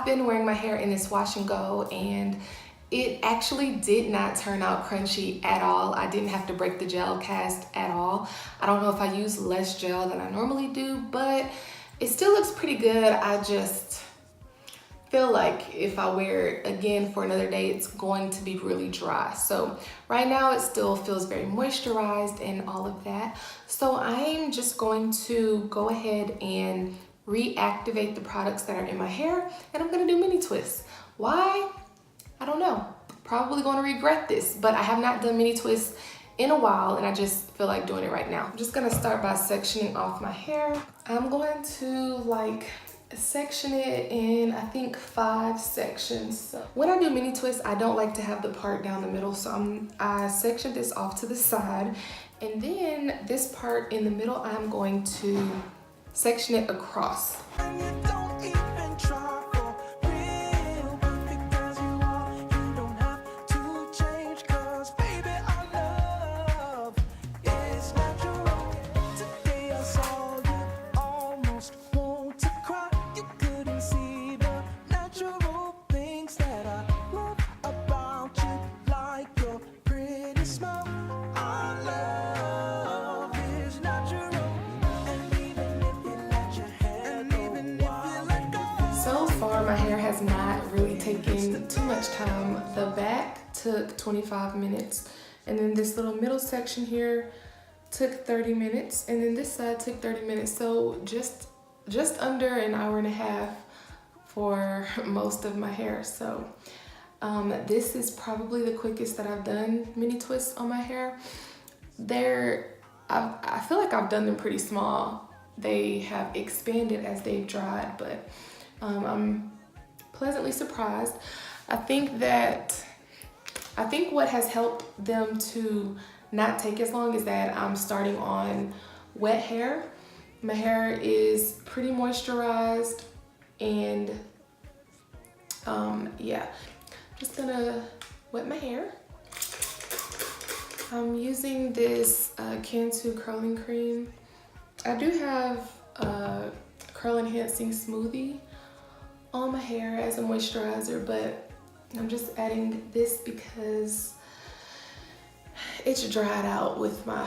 I've been wearing my hair in this wash and go, and it actually did not turn out crunchy at all. I didn't have to break the gel cast at all. I don't know if I use less gel than I normally do, but it still looks pretty good. I just feel like if I wear it again for another day, it's going to be really dry. So right now it still feels very moisturized and all of that. So I'm just going to go ahead and reactivate the products that are in my hair, and I'm gonna do mini twists. Why? I don't know. Probably gonna regret this, but I have not done mini twists in a while, and I just feel like doing it right now. I'm just gonna start by sectioning off my hair. I'm going to like section it in, I think, 5 sections. So when I do mini twists, I don't like to have the part down the middle, so I sectioned this off to the side, and then this part in the middle, I'm going to section it across. So far, my hair has not really taken too much time. The back took 25 minutes, and then this little middle section here took 30 minutes, and then this side took 30 minutes. So just under an hour and a half for most of my hair. So this is probably the quickest that I've done mini twists on my hair. I feel like I've done them pretty small. They have expanded as they've dried, but I'm pleasantly surprised. I think what has helped them to not take as long is that I'm starting on wet hair. My hair is pretty moisturized, and yeah, just gonna wet my hair. I'm using this Cantu curling cream. I do have a curl enhancing smoothie on my hair as a moisturizer, but I'm just adding this because it's dried out with my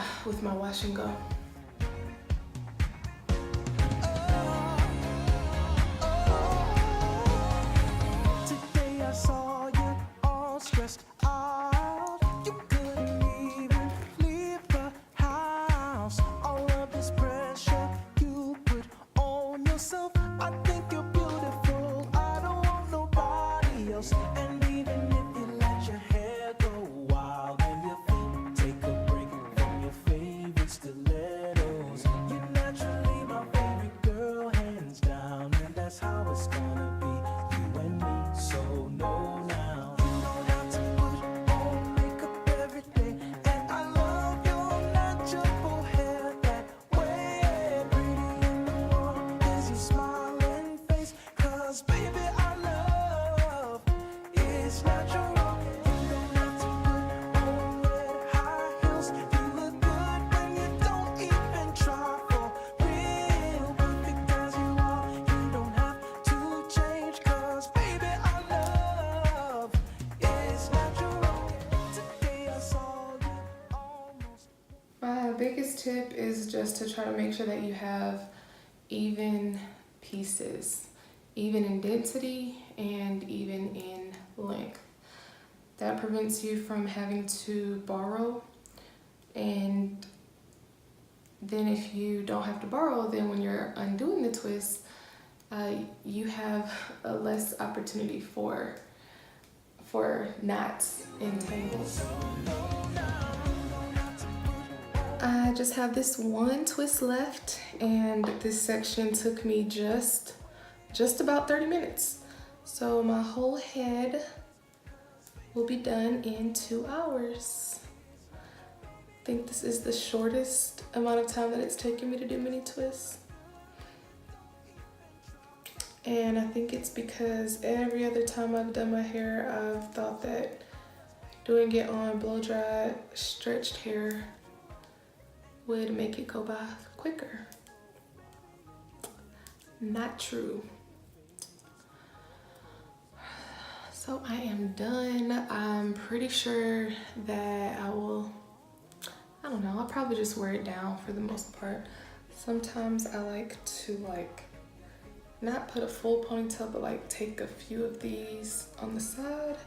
wash and go. Today I saw you all stressed out. You couldn't even leave the house. All of this pressure you put on yourself. I think you're beautiful. I don't want nobody else. And even if you let your hair go wild and your feet take a break from your favorite stilettos, you're naturally my favorite girl, hands down, and that's how it's gonna be, you and me. So no, now you don't have to put on makeup every day, and I love your natural hair that way. Pretty in the world is your smiling face, 'cause baby I love is natural. You don't have to put on red high heels. You look good when you don't even try for real. Perfect as you are, you don't have to change, 'cause baby I love is natural. Today I saw you almost. My biggest tip is just to try to make sure that you have even pieces, even in density and even in length. That prevents you from having to borrow, and then if you don't have to borrow, then when you're undoing the twist, you have a less opportunity for knots and tangles. I just have this one twist left, and this section took me just about 30 minutes. So my whole head will be done in 2 hours. I think this is the shortest amount of time that it's taken me to do mini twists. And I think it's because every other time I've done my hair, I've thought that doing it on blow dry stretched hair would make it go by quicker. Not true. So I am done. I'm pretty sure that I don't know, I'll probably just wear it down for the most part. Sometimes I like to not put a full ponytail, but like take a few of these on the side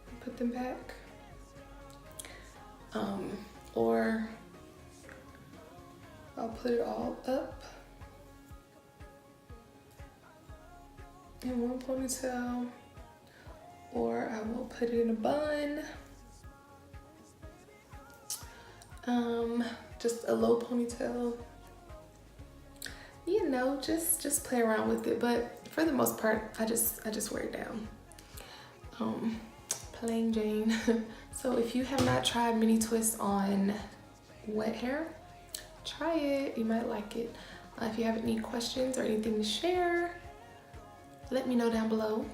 and put them back. Or I'll put it all up in one ponytail, or I will put it in a bun. Just a low ponytail. You know, just play around with it, but for the most part, I just wear it down. Plain Jane. So if you have not tried mini twists on wet hair, try it. You might like it. If you have any questions or anything to share, let me know down below.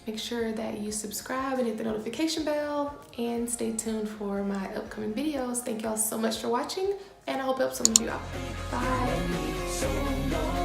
Make sure that you subscribe and hit the notification bell, and stay tuned for my upcoming videos. Thank y'all so much for watching, and I hope it helps some of you out. Bye.